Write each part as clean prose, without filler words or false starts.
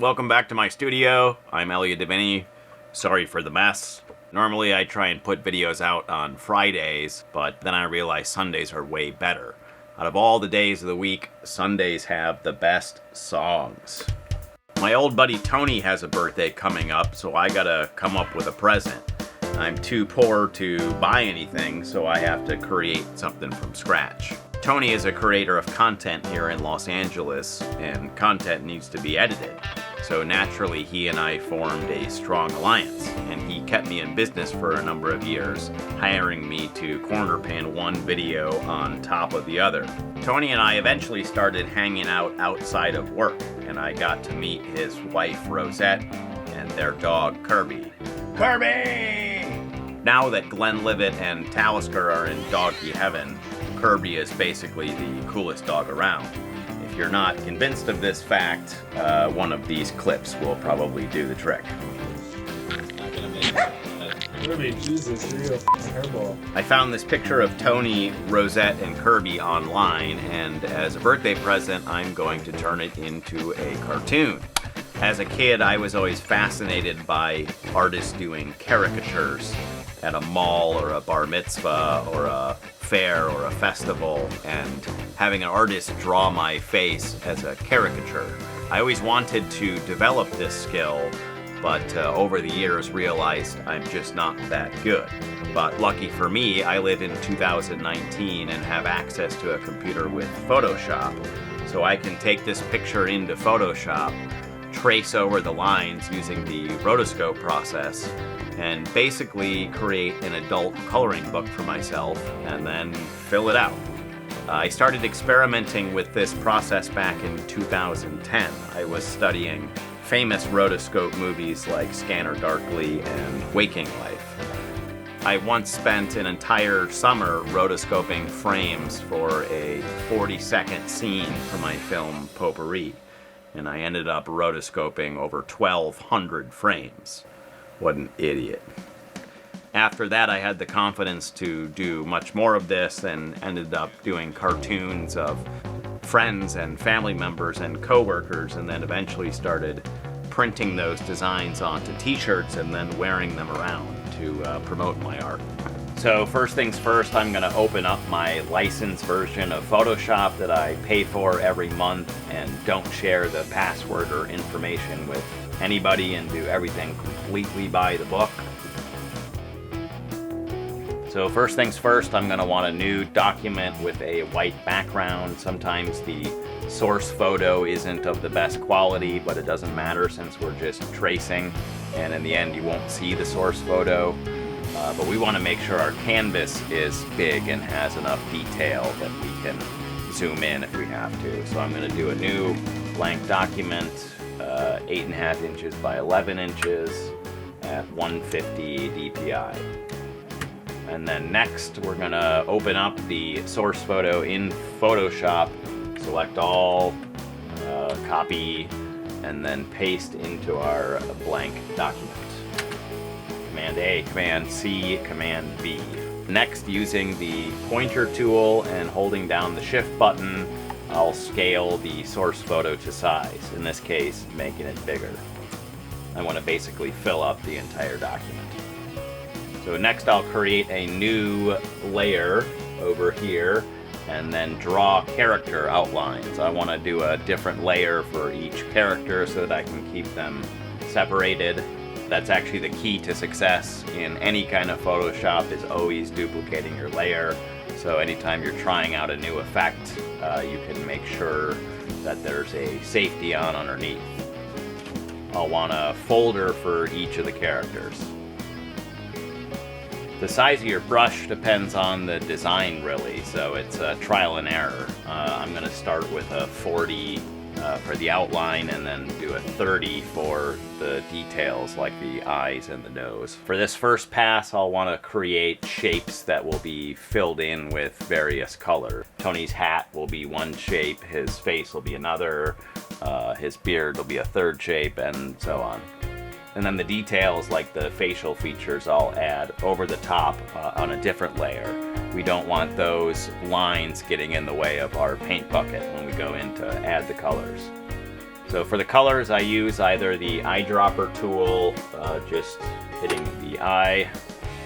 Welcome back to my studio. I'm Elliot Diviney. Sorry for the mess. Normally I try and put videos out on Fridays, but then I realize Sundays are way better. Out of all the days of the week, Sundays have the best songs. My old buddy Tony has a birthday coming up, so I gotta come up with a present. I'm too poor to buy anything, so I have to create something from scratch. Tony is a creator of content here in Los Angeles, and content needs to be edited. So naturally, he and I formed a strong alliance, and he kept me in business for a number of years, hiring me to corner pin one video on top of the other. Tony and I eventually started hanging out outside of work, and I got to meet his wife, Rosette, and their dog, Kirby. Kirby! Now that Glenlivet and Talisker are in doggy heaven, Kirby is basically the coolest dog around. If you're not convinced of this fact, one of these clips will probably do the trick. I found this picture of Tony, Rosette, and Kirby online, and as a birthday present, I'm going to turn it into a cartoon. As a kid, I was always fascinated by artists doing caricatures at a mall or a bar mitzvah or a fair or a festival, and having an artist draw my face as a caricature. I always wanted to develop this skill, but over the years realized I'm just not that good. But lucky for me, I live in 2019 and have access to a computer with Photoshop, so I can take this picture into Photoshop, trace over the lines using the rotoscope process, and basically create an adult coloring book for myself and then fill it out. I started experimenting with this process back in 2010. I was studying famous rotoscope movies like Scanner Darkly and Waking Life. I once spent an entire summer rotoscoping frames for a 40-second scene for my film Potpourri, and I ended up rotoscoping over 1,200 frames. What an idiot. After that, I had the confidence to do much more of this and ended up doing cartoons of friends and family members and coworkers, and then eventually started printing those designs onto t-shirts and then wearing them around to promote my art. So first things first, I'm going to open up my licensed version of Photoshop that I pay for every month and don't share the password or information with anybody and do everything completely by the book. So first things first, I'm going to want a new document with a white background. Sometimes the source photo isn't of the best quality, but it doesn't matter since we're just tracing, and in the end you won't see the source photo. But we want to make sure our canvas is big and has enough detail that we can zoom in if we have to. So I'm going to do a new blank document, 8.5 inches by 11 inches at 150 dpi. And then next we're going to open up the source photo in Photoshop, select all, copy, and then paste into our blank document. Command A, Command C, Command V. Next, using the pointer tool and holding down the Shift button, I'll scale the source photo to size, in this case, making it bigger. I want to basically fill up the entire document. So next I'll create a new layer over here and then draw character outlines. I want to do a different layer for each character so that I can keep them separated. That's actually the key to success in any kind of Photoshop, is always duplicating your layer. So anytime you're trying out a new effect, you can make sure that there's a safety on underneath. I'll want a folder for each of the characters. The size of your brush depends on the design, really, so it's a trial and error. I'm going to start with a 40 for the outline and then do a 30 for the details like the eyes and the nose. For this first pass, I'll want to create shapes that will be filled in with various colors. Tony's hat will be one shape, his face will be another, his beard will be a third shape, and so on. And then the details, like the facial features, I'll add over the top on a different layer. We don't want those lines getting in the way of our paint bucket when we go in to add the colors. So for the colors, I use either the eyedropper tool, just hitting the eye,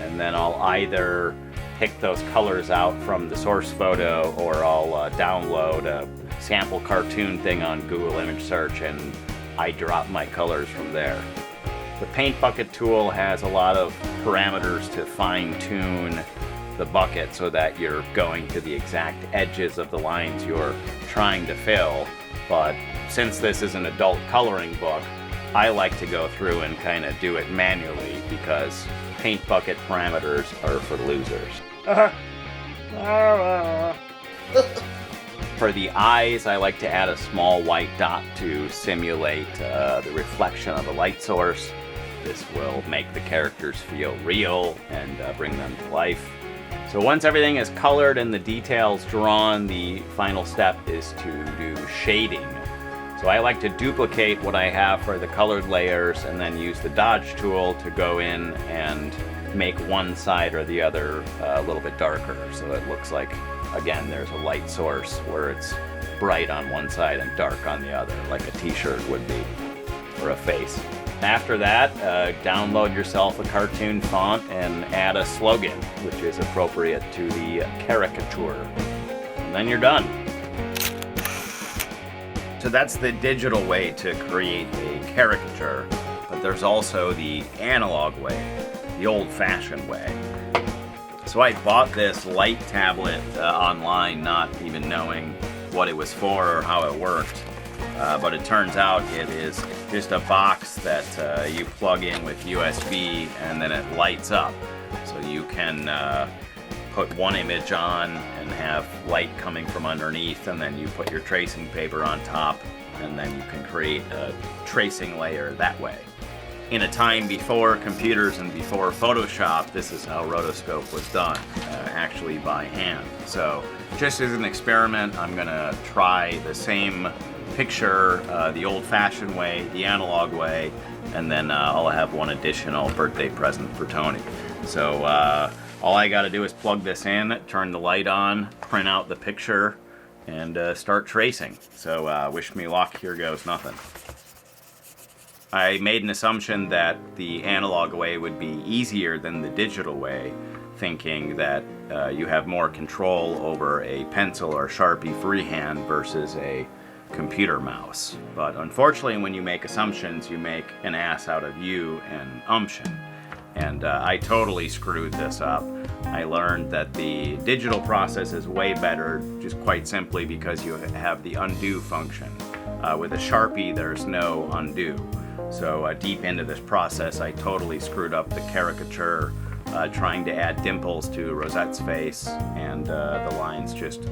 and then I'll either pick those colors out from the source photo, or I'll download a sample cartoon thing on Google Image Search and I drop my colors from there. The paint bucket tool has a lot of parameters to fine-tune the bucket so that you're going to the exact edges of the lines you're trying to fill. But since this is an adult coloring book, I like to go through and kind of do it manually because paint bucket parameters are for losers. For the eyes, I like to add a small white dot to simulate the reflection of a light source. This will make the characters feel real and bring them to life. So once everything is colored and the details drawn, the final step is to do shading. So I like to duplicate what I have for the colored layers and then use the dodge tool to go in and make one side or the other a little bit darker. So it looks like, again, there's a light source where it's bright on one side and dark on the other, like a t-shirt would be, or a face. After that, download yourself a cartoon font and add a slogan, which is appropriate to the caricature. And then you're done. So that's the digital way to create a caricature, but there's also the analog way, the old-fashioned way. So I bought this light tablet online, not even knowing what it was for or how it worked. But it turns out it is just a box that you plug in with USB and then it lights up. So you can put one image on and have light coming from underneath, and then you put your tracing paper on top, and then you can create a tracing layer that way. In a time before computers and before Photoshop, this is how rotoscope was done, actually by hand. So just as an experiment, I'm gonna try the same picture the old-fashioned way, the analog way, and then I'll have one additional birthday present for Tony. So all I gotta do is plug this in, turn the light on, print out the picture, and start tracing. So wish me luck, here goes nothing. I made an assumption that the analog way would be easier than the digital way, thinking that you have more control over a pencil or Sharpie freehand versus a computer mouse. But unfortunately, when you make assumptions, you make an ass out of you and umption. And I totally screwed this up. I learned that the digital process is way better, just quite simply because you have the undo function. With a Sharpie, there's no undo. So deep into this process, I totally screwed up the caricature, trying to add dimples to Rosette's face, and the lines just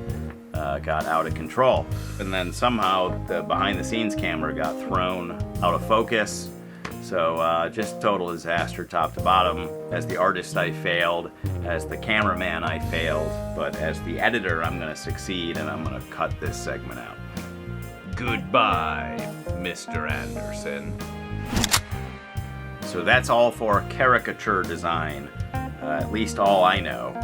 got out of control. And then somehow the behind-the-scenes camera got thrown out of focus. So just total disaster top to bottom. As the artist, I failed. As the cameraman, I failed. But as the editor, I'm going to succeed, and I'm going to cut this segment out. Goodbye, Mr. Anderson. So that's all for caricature design, at least all I know.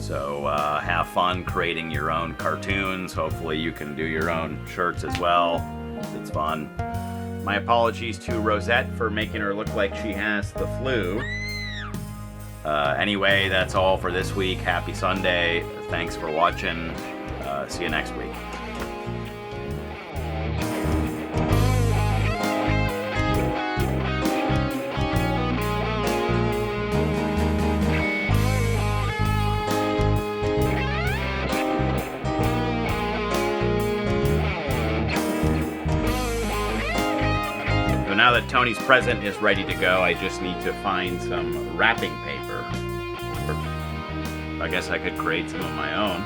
So have fun creating your own cartoons. Hopefully you can do your own shirts as well. It's fun. My apologies to Rosette for making her look like she has the flu. Anyway, that's all for this week. Happy Sunday. Thanks for watching. See you next week. Now that Tony's present is ready to go, I just need to find some wrapping paper. Or I guess I could create some of my own.